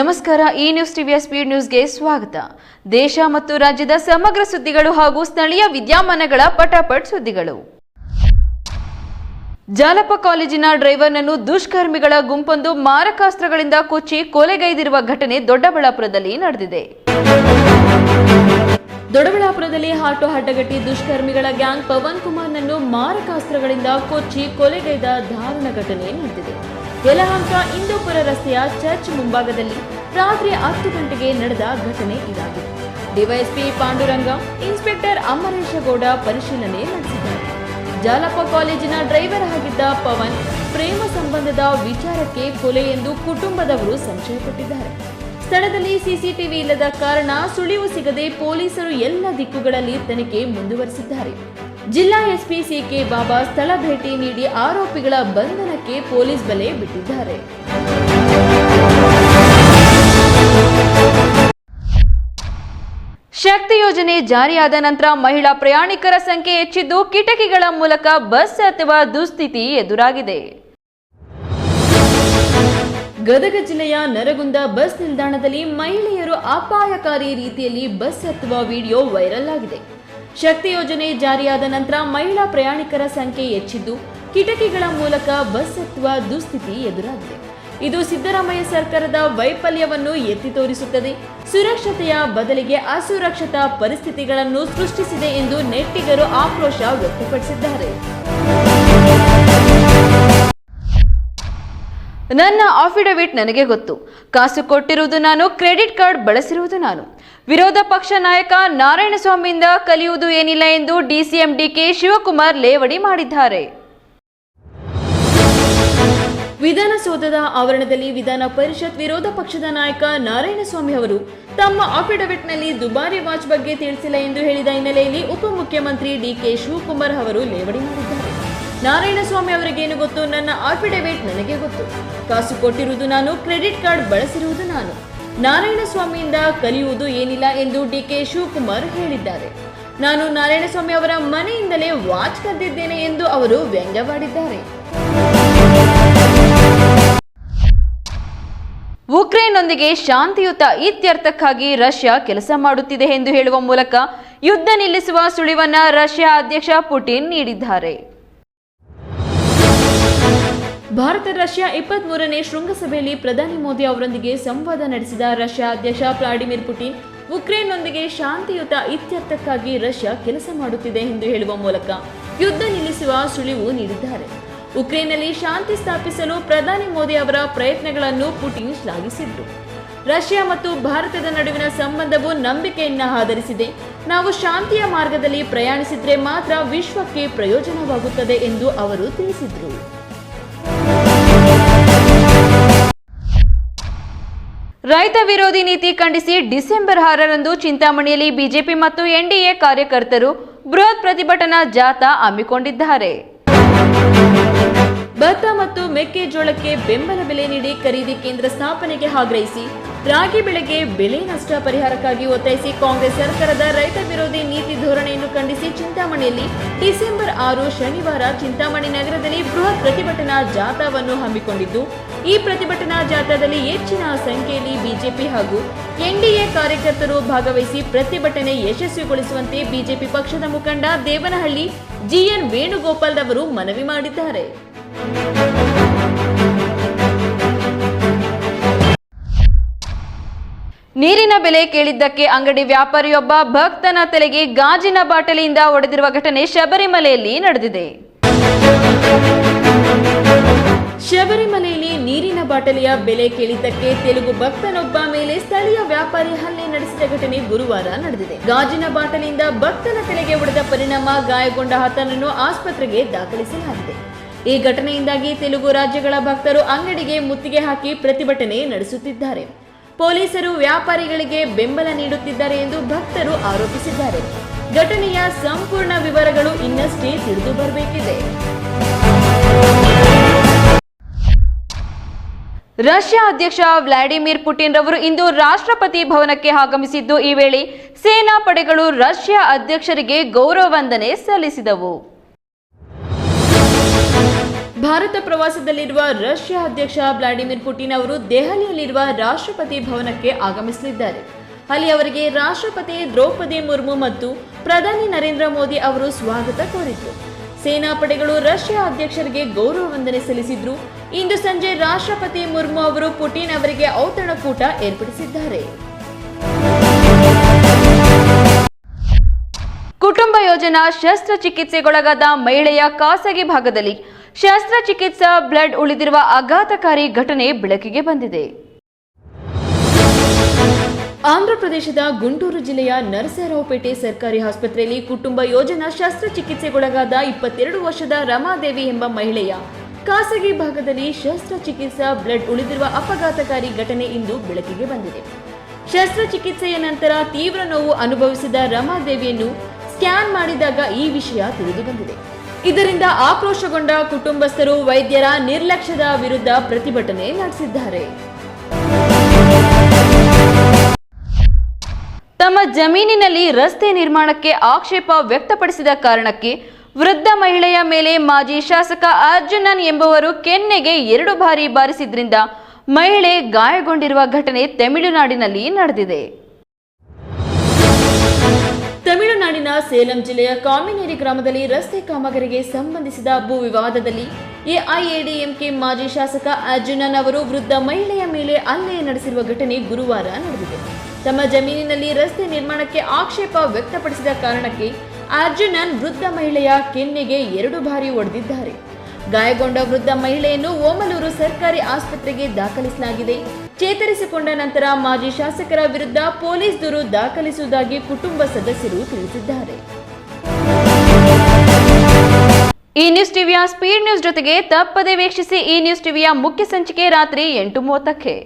ನಮಸ್ಕಾರ. ಈ ನ್ಯೂಸ್ ಟಿವಿಯ ಸ್ಪೀಡ್ ನ್ಯೂಸ್ಗೆ ಸ್ವಾಗತ. ದೇಶ ಮತ್ತು ರಾಜ್ಯದ ಸಮಗ್ರ ಸುದ್ದಿಗಳು ಹಾಗೂ ಸ್ಥಳೀಯ ವಿದ್ಯಮಾನಗಳ ಪಟಾಪಟ್ ಸುದ್ದಿಗಳು. ಜಾಲಪ್ಪ ಕಾಲೇಜಿನ ಡ್ರೈವರ್ನನ್ನು ದುಷ್ಕರ್ಮಿಗಳ ಗುಂಪೊಂದು ಮಾರಕಾಸ್ತ್ರಗಳಿಂದ ಕೊಚ್ಚಿ ಕೊಲೆಗೈದಿರುವ ಘಟನೆ ದೊಡ್ಡಬಳ್ಳಾಪುರದಲ್ಲಿ ನಡೆದಿದೆ. ದೊಡ್ಡಬಳ್ಳಾಪುರದಲ್ಲಿ ಆಟೋ ಅಡ್ಡಗಟ್ಟಿ ದುಷ್ಕರ್ಮಿಗಳ ಗ್ಯಾಂಗ್ ಪವನ್ ಕುಮಾರ್ನನ್ನು ಮಾರಕಾಸ್ತ್ರಗಳಿಂದ ಕೊಚ್ಚಿ ಕೊಲೆಗೈದ ದಾರುಣ ಘಟನೆ ನಡೆದಿದೆ. ಯಲಹಂಕ ಇಂದೂಪುರ ರಸ್ತೆಯ ಚರ್ಚ್ ಮುಂಭಾಗದಲ್ಲಿ ರಾತ್ರಿ 10 ಗಂಟೆಗೆ ನಡೆದ ಘಟನೆ ಇದಾಗಿದೆ. ಡಿವೈಎಸ್ಪಿ ಪಾಂಡುರಂಗ, ಇನ್ಸ್ಪೆಕ್ಟರ್ ಅಮರೇಶಗೌಡ ಪರಿಶೀಲನೆ ನಡೆಸಿದ್ದಾರೆ. ಜಾಲಪ್ಪ ಕಾಲೇಜಿನ ಡ್ರೈವರ್ ಆಗಿದ್ದ ಪವನ್ ಪ್ರೇಮ ಸಂಬಂಧದ ವಿಚಾರಕ್ಕೆ ಕೊಲೆ ಎಂದು ಕುಟುಂಬದವರು ಸಂಶಯಪಟ್ಟಿದ್ದಾರೆ. ಸ್ಥಳದಲ್ಲಿ ಸಿಸಿಟಿವಿ ಇಲ್ಲದ ಕಾರಣ ಸುಳಿವು ಸಿಗದೆ ಪೊಲೀಸರು ಎಲ್ಲ ದಿಕ್ಕುಗಳಲ್ಲಿ ತನಿಖೆ ಮುಂದುವರೆಸಿದ್ದಾರೆ. ಜಿಲ್ಲಾ ಎಸ್ಪಿ ಸಿಕೆ ಬಾಬಾ ಸ್ಥಳ ಭೇಟಿ ನೀಡಿ ಆರೋಪಿಗಳ ಬಂಧನಕ್ಕೆ ಪೊಲೀಸ್ ಬಲೆ ಬಿಟ್ಟಿದ್ದಾರೆ. ಶಕ್ತಿ ಯೋಜನೆ ಜಾರಿಯಾದ ನಂತರ ಮಹಿಳಾ ಪ್ರಯಾಣಿಕರ ಸಂಖ್ಯೆ ಹೆಚ್ಚಿದ್ದು ಕಿಟಕಿಗಳ ಮೂಲಕ ಬಸ್ ಹತ್ತುವ ದುಸ್ಥಿತಿ ಎದುರಾಗಿದೆ. ಗದಗ ಜಿಲ್ಲೆಯ ನರಗುಂದ ಬಸ್ ನಿಲ್ದಾಣದಲ್ಲಿ ಮಹಿಳೆಯರು ಅಪಾಯಕಾರಿ ರೀತಿಯಲ್ಲಿ ಬಸ್ ಹತ್ತುವ ವಿಡಿಯೋ ವೈರಲ್ ಆಗಿದೆ. ಶಕ್ತಿ ಯೋಜನೆ ಜಾರಿಯಾದ ನಂತರ ಮಹಿಳಾ ಪ್ರಯಾಣಿಕರ ಸಂಖ್ಯೆ ಹೆಚ್ಚಿದ್ದು ಕಿಟಕಿಗಳ ಮೂಲಕ ಬಸ್ ಹತ್ತುವ ದುಸ್ಥಿತಿ ಎದುರಾಗಿದೆ. ಇದು ಸಿದ್ದರಾಮಯ್ಯ ಸರ್ಕಾರದ ವೈಫಲ್ಯವನ್ನು ಎತ್ತಿ ತೋರಿಸುತ್ತದೆ. ಸುರಕ್ಷತೆಯ ಬದಲಿಗೆ ಅಸುರಕ್ಷಿತ ಪರಿಸ್ಥಿತಿಗಳನ್ನು ಸೃಷ್ಟಿಸಿದೆ ಎಂದು ನೆಟ್ಟಿಗರು ಆಕ್ರೋಶ ವ್ಯಕ್ತಪಡಿಸಿದ್ದಾರೆ. ನನ್ನ ಅಫಿಡವಿಟ್ ನನಗೆ ಗೊತ್ತು, ಕಾಸು ಕೊಟ್ಟಿರುವುದು ನಾನು, ಕ್ರೆಡಿಟ್ ಕಾರ್ಡ್ ಬಳಸಿರುವುದು ನಾನು. ವಿರೋಧ ಪಕ್ಷ ನಾಯಕ ನಾರಾಯಣಸ್ವಾಮಿಯಿಂದ ಕಲಿಯುವುದು ಏನಿಲ್ಲ ಎಂದು ಡಿಸಿಎಂ ಡಿಕೆ ಶಿವಕುಮಾರ್ ಲೇವಡಿ ಮಾಡಿದ್ದಾರೆ. ವಿಧಾನಸೌಧದ ಆವರಣದಲ್ಲಿ ವಿಧಾನ ಪರಿಷತ್ ವಿರೋಧ ಪಕ್ಷದ ನಾಯಕ ನಾರಾಯಣಸ್ವಾಮಿ ಅವರು ತಮ್ಮ ಅಫಿಡವಿಟ್ನಲ್ಲಿ ದುಬಾರಿ ವಾಚ್ ಬಗ್ಗೆ ತಿಳಿಸಿಲ್ಲ ಎಂದು ಹೇಳಿದ ಹಿನ್ನೆಲೆಯಲ್ಲಿ ಉಪಮುಖ್ಯಮಂತ್ರಿ ಡಿಕೆ ಶಿವಕುಮಾರ್ ಅವರು ಲೇವಡಿ ಮಾಡಿದ್ದಾರೆ. ನಾರಾಯಣಸ್ವಾಮಿ ಅವರಿಗೇನು ಗೊತ್ತು, ನನ್ನ ಅಫಿಡವಿಟ್ ನನಗೆ ಗೊತ್ತು, ಕಾಸು ಕೊಟ್ಟಿರುವುದು ನಾನು, ಕ್ರೆಡಿಟ್ ಕಾರ್ಡ್ ಬಳಸಿರುವುದು ನಾನು. ನಾರಾಯಣಸ್ವಾಮಿಯಿಂದ ಕಲಿಯುವುದು ಏನಿಲ್ಲ ಎಂದು ಡಿಕೆ ಶಿವಕುಮಾರ್ ಹೇಳಿದ್ದಾರೆ. ನಾನು ನಾರಾಯಣಸ್ವಾಮಿ ಅವರ ಮನೆಯಿಂದಲೇ ವಾಚ್ ಕದ್ದಿದ್ದೇನೆ ಎಂದು ಅವರು ವ್ಯಂಗ್ಯವಾಡಿದ್ದಾರೆ. ಉಕ್ರೇನ್ನೊಂದಿಗೆ ಶಾಂತಿಯುತ ಇತ್ಯರ್ಥಕ್ಕಾಗಿ ರಷ್ಯಾ ಕೆಲಸ ಮಾಡುತ್ತಿದೆ ಎಂದು ಹೇಳುವ ಮೂಲಕ ಯುದ್ಧ ನಿಲ್ಲಿಸುವ ಸುಳಿವನ್ನ ರಷ್ಯಾ ಅಧ್ಯಕ್ಷ ಪುಟಿನ್ ನೀಡಿದ್ದಾರೆ. ಭಾರತ ರಷ್ಯಾ 23ನೇ ಶೃಂಗಸಭೆಯಲ್ಲಿ ಪ್ರಧಾನಿ ಮೋದಿ ಅವರೊಂದಿಗೆ ಸಂವಾದ ನಡೆಸಿದ ರಷ್ಯಾ ಅಧ್ಯಕ್ಷ ವ್ಲಾಡಿಮಿರ್ ಪುಟಿನ್ ಉಕ್ರೇನ್ನೊಂದಿಗೆ ಶಾಂತಿಯುತ ಇತ್ಯರ್ಥಕ್ಕಾಗಿ ರಷ್ಯಾ ಕೆಲಸ ಮಾಡುತ್ತಿದೆ ಎಂದು ಹೇಳುವ ಮೂಲಕ ಯುದ್ಧ ನಿಲ್ಲಿಸುವ ಸುಳಿವು ನೀಡಿದ್ದಾರೆ. ಉಕ್ರೇನ್ನಲ್ಲಿ ಶಾಂತಿ ಸ್ಥಾಪಿಸಲು ಪ್ರಧಾನಿ ಮೋದಿ ಅವರ ಪ್ರಯತ್ನಗಳನ್ನು ಪುಟಿನ್ ಶ್ಲಾಘಿಸಿದ್ರು. ರಷ್ಯಾ ಮತ್ತು ಭಾರತದ ನಡುವಿನ ಸಂಬಂಧವು ನಂಬಿಕೆಯನ್ನ ಆಧರಿಸಿದೆ. ನಾವು ಶಾಂತಿಯ ಮಾರ್ಗದಲ್ಲಿ ಪ್ರಯಾಣಿಸಿದ್ರೆ ಮಾತ್ರ ವಿಶ್ವಕ್ಕೆ ಪ್ರಯೋಜನವಾಗುತ್ತದೆ ಎಂದು ಅವರು ತಿಳಿಸಿದ್ರು. ರೈತ ವಿರೋಧಿ ನೀತಿ ಖಂಡಿಸಿ ಡಿಸೆಂಬರ್ 6ರಂದು ಚಿಂತಾಮಣಿಯಲ್ಲಿ ಬಿಜೆಪಿ ಮತ್ತು ಎನ್ಡಿಎ ಕಾರ್ಯಕರ್ತರು ಬೃಹತ್ ಪ್ರತಿಭಟನಾ ಜಾಥಾ ಹಮ್ಮಿಕೊಂಡಿದ್ದಾರೆ. ಭತ್ತ ಮತ್ತು ಮೆಕ್ಕೆಜೋಳಕ್ಕೆ ಬೆಂಬಲ ಬೆಲೆ ನೀಡಿ ಖರೀದಿ ಕೇಂದ್ರ ಸ್ಥಾಪನೆಗೆ ಆಗ್ರಹಿಸಿ ರಾಗಿ ಬೆಳೆಗೆ ಬೆಲೆ ನಷ್ಟ ಪರಿಹಾರಕ್ಕಾಗಿ ಒತ್ತಾಯಿಸಿ ಕಾಂಗ್ರೆಸ್ ಸರ್ಕಾರದ ರೈತ ವಿರೋಧಿ ನೀತಿ ಧೋರಣೆಯನ್ನು ಖಂಡಿಸಿ ಚಿಂತಾಮಣಿಯಲ್ಲಿ ಡಿಸೆಂಬರ್ 6 ಶನಿವಾರ ಚಿಂತಾಮಣಿ ನಗರದಲ್ಲಿ ಬೃಹತ್ ಪ್ರತಿಭಟನಾ ಜಾಥಾವನ್ನು ಹಮ್ಮಿಕೊಂಡಿದ್ದು, ಈ ಪ್ರತಿಭಟನಾ ಜಾಥಾದಲ್ಲಿ ಹೆಚ್ಚಿನ ಸಂಖ್ಯೆಯಲ್ಲಿ ಬಿಜೆಪಿ ಹಾಗೂ ಎನ್ಡಿಎ ಕಾರ್ಯಕರ್ತರು ಭಾಗವಹಿಸಿ ಪ್ರತಿಭಟನೆ ಯಶಸ್ವಿಗೊಳಿಸುವಂತೆ ಬಿಜೆಪಿ ಪಕ್ಷದ ಮುಖಂಡ ದೇವನಹಳ್ಳಿ ಜಿಎನ್ ವೇಣುಗೋಪಾಲ್ ಅವರು ಮನವಿ ಮಾಡಿದ್ದಾರೆ. ನೀರಿನ ಬೆಲೆ ಕೇಳಿದ್ದಕ್ಕೆ ಅಂಗಡಿ ವ್ಯಾಪಾರಿಯೊಬ್ಬ ಭಕ್ತನ ತಲೆಗೆ ಗಾಜಿನ ಬಾಟಲಿಯಿಂದ ಹೊಡೆದಿರುವ ಘಟನೆ ಶಬರಿಮಲೆಯಲ್ಲಿ ನಡೆದಿದೆ. ಶಬರಿಮಲೆಯಲ್ಲಿ ನೀರಿನ ಬಾಟಲಿಯ ಬೆಲೆ ಕೇಳಿದ್ದಕ್ಕೆ ತೆಲುಗು ಭಕ್ತನೊಬ್ಬ ಮೇಲೆ ಸ್ಥಳೀಯ ವ್ಯಾಪಾರಿ ಹಲ್ಲೆ ನಡೆಸಿದ ಘಟನೆ ಗುರುವಾರ ನಡೆದಿದೆ. ಗಾಜಿನ ಬಾಟಲಿಯಿಂದ ಭಕ್ತನ ತಲೆಗೆ ಹೊಡೆದ ಪರಿಣಾಮ ಗಾಯಗೊಂಡ ಆತನನ್ನು ಆಸ್ಪತ್ರೆಗೆ ದಾಖಲಿಸಲಾಗಿದೆ. ಈ ಘಟನೆಯಿಂದಾಗಿ ತೆಲುಗು ರಾಜ್ಯಗಳ ಭಕ್ತರು ಅಂಗಡಿಗೆ ಮುತ್ತಿಗೆ ಹಾಕಿ ಪ್ರತಿಭಟನೆ ನಡೆಸುತ್ತಿದ್ದಾರೆ. ಪೊಲೀಸರು ವ್ಯಾಪಾರಿಗಳಿಗೆ ಬೆಂಬಲ ನೀಡುತ್ತಿದ್ದಾರೆ ಎಂದು ಭಕ್ತರು ಆರೋಪಿಸಿದ್ದಾರೆ. ಘಟನೆಯ ಸಂಪೂರ್ಣ ವಿವರಗಳು ಇನ್ನಷ್ಟೇ ತಿಳಿದು ಬರಬೇಕಿದೆ. ರಷ್ಯಾ ಅಧ್ಯಕ್ಷ ವ್ಲಾಡಿಮಿರ್ ಪುಟಿನ್ ರವರು ಇಂದು ರಾಷ್ಟ್ರಪತಿ ಭವನಕ್ಕೆ ಆಗಮಿಸಿದ್ದು, ಈ ವೇಳೆ ಸೇನಾ ಪಡೆಗಳು ರಷ್ಯಾ ಅಧ್ಯಕ್ಷರಿಗೆ ಗೌರವ ವಂದನೆ ಸಲ್ಲಿಸಿದವು. ಭಾರತ ಪ್ರವಾಸದಲ್ಲಿರುವ ರಷ್ಯಾ ಅಧ್ಯಕ್ಷ ವ್ಲಾಡಿಮಿರ್ ಪುಟಿನ್ ಅವರು ದೆಹಲಿಯಲ್ಲಿರುವ ರಾಷ್ಟ್ರಪತಿ ಭವನಕ್ಕೆ ಆಗಮಿಸಲಿದ್ದಾರೆ. ಅಲ್ಲಿ ಅವರಿಗೆ ರಾಷ್ಟ್ರಪತಿ ದ್ರೌಪದಿ ಮುರ್ಮು ಮತ್ತು ಪ್ರಧಾನಿ ನರೇಂದ್ರ ಮೋದಿ ಅವರು ಸ್ವಾಗತ ಕೋರಿದ್ರು. ಸೇನಾ ಪಡೆಗಳು ರಷ್ಯಾ ಅಧ್ಯಕ್ಷರಿಗೆ ಗೌರವ ವಂದನೆ ಸಲ್ಲಿಸಿದ್ರು. ಇಂದು ಸಂಜೆ ರಾಷ್ಟ್ರಪತಿ ಮುರ್ಮು ಅವರು ಪುಟಿನ್ ಅವರಿಗೆ ಔತಣಕೂಟ ಏರ್ಪಡಿಸಿದ್ದಾರೆ. ಕುಟುಂಬ ಯೋಜನಾ ಶಸ್ತ್ರಚಿಕಿತ್ಸೆಗೊಳಗಾದ ಮಹಿಳೆಯ ಖಾಸಗಿ ಭಾಗದಲ್ಲಿ ಶಸ್ತ್ರಚಿಕಿತ್ಸಾ ಬ್ಲಡ್ ಉಳಿದಿರುವ ಆಘಾತಕಾರಿ ಘಟನೆ ಬೆಳಕಿಗೆ ಬಂದಿದೆ. ಆಂಧ್ರಪ್ರದೇಶದ ಗುಂಟೂರು ಜಿಲ್ಲೆಯ ನರಸರಾವುಪೇಟೆ ಸರ್ಕಾರಿ ಆಸ್ಪತ್ರೆಯಲ್ಲಿ ಕುಟುಂಬ ಯೋಜನಾ ಶಸ್ತ್ರಚಿಕಿತ್ಸೆಗೊಳಗಾದ 22 ವರ್ಷದ ರಮಾದೇವಿ ಎಂಬ ಮಹಿಳೆಯ ಖಾಸಗಿ ಭಾಗದಲ್ಲಿ ಶಸ್ತ್ರಚಿಕಿತ್ಸಾ ಬ್ಲಡ್ ಉಳಿದಿರುವ ಅಪಘಾತಕಾರಿ ಘಟನೆ ಇಂದು ಬೆಳಕಿಗೆ ಬಂದಿದೆ. ಶಸ್ತ್ರಚಿಕಿತ್ಸೆಯ ನಂತರ ತೀವ್ರ ನೋವು ಅನುಭವಿಸಿದ ರಮಾದೇವಿಯನ್ನು ಸ್ಕ್ಯಾನ್ ಮಾಡಿದಾಗ ಈ ವಿಷಯ ತಿಳಿದು ಬಂದಿದೆ. ಇದರಿಂದ ಆಕ್ರೋಶಗೊಂಡ ಕುಟುಂಬಸ್ಥರು ವೈದ್ಯರ ನಿರ್ಲಕ್ಷ್ಯದ ವಿರುದ್ಧ ಪ್ರತಿಭಟನೆ ನಡೆಸಿದ್ದಾರೆ. ತಮ್ಮ ಜಮೀನಿನಲ್ಲಿ ರಸ್ತೆ ನಿರ್ಮಾಣಕ್ಕೆ ಆಕ್ಷೇಪ ವ್ಯಕ್ತಪಡಿಸಿದ ಕಾರಣಕ್ಕೆ ವೃದ್ಧ ಮಹಿಳೆಯ ಮೇಲೆ ಮಾಜಿ ಶಾಸಕ ಅರ್ಜುನನ್ ಎಂಬುವರು ಕೆನ್ನೆಗೆ 2 ಬಾರಿ ಬಾರಿಸಿದ್ರಿಂದ ಮಹಿಳೆ ಗಾಯಗೊಂಡಿರುವ ಘಟನೆ ತಮಿಳುನಾಡಿನಲ್ಲಿ ನಡೆದಿದೆ. ತಮಿಳುನಾಡಿನ ಸೇಲಂ ಜಿಲ್ಲೆಯ ಕಾಮಿನೇರಿ ಗ್ರಾಮದಲ್ಲಿ ರಸ್ತೆ ಕಾಮಗಾರಿಗೆ ಸಂಬಂಧಿಸಿದ ಭೂ ವಿವಾದದಲ್ಲಿ ಎಐಎಡಿಎಂಕೆ ಮಾಜಿ ಶಾಸಕ ಅರ್ಜುನನ್ ಅವರು ವೃದ್ಧ ಮಹಿಳೆಯ ಮೇಲೆ ಹಲ್ಲೆ ನಡೆಸಿರುವ ಘಟನೆ ಗುರುವಾರ ನಡೆದಿದೆ. ತಮ್ಮ ಜಮೀನಿನಲ್ಲಿ ರಸ್ತೆ ನಿರ್ಮಾಣಕ್ಕೆ ಆಕ್ಷೇಪ ವ್ಯಕ್ತಪಡಿಸಿದ ಕಾರಣಕ್ಕೆ ಅರ್ಜುನನ್ ವೃದ್ಧ ಮಹಿಳೆಯ ಕೆನ್ನೆಗೆ 2 ಬಾರಿ ಹೊಡೆದಿದ್ದಾರೆ. ಗಾಯಗೊಂಡ ವೃದ್ಧ ಮಹಿಳೆಯನ್ನು ಓಮಲೂರು ಸರ್ಕಾರಿ ಆಸ್ಪತ್ರೆಗೆ ದಾಖಲಿಸಲಾಗಿದೆ. ಚೇತರಿಸಿಕೊಂಡ ನಂತರ ಮಾಜಿ ಶಾಸಕರ ವಿರುದ್ಧ ಪೊಲೀಸ್ ದೂರು ದಾಖಲಿಸುವುದಾಗಿ ಕುಟುಂಬ ಸದಸ್ಯರು ತಿಳಿಸಿದ್ದಾರೆ. ಈ ನ್ಯೂಸ್ ಟಿವಿಯ ಸ್ಪೀಡ್ ನ್ಯೂಸ್ ಜೊತೆಗೆ ತಪ್ಪದೇ ವೀಕ್ಷಿಸಿ. ಈ ನ್ಯೂಸ್ ಟಿವಿಯ ಮುಖ್ಯ ಸಂಚಿಕೆ ರಾತ್ರಿ 8:30ಕ್ಕೆ.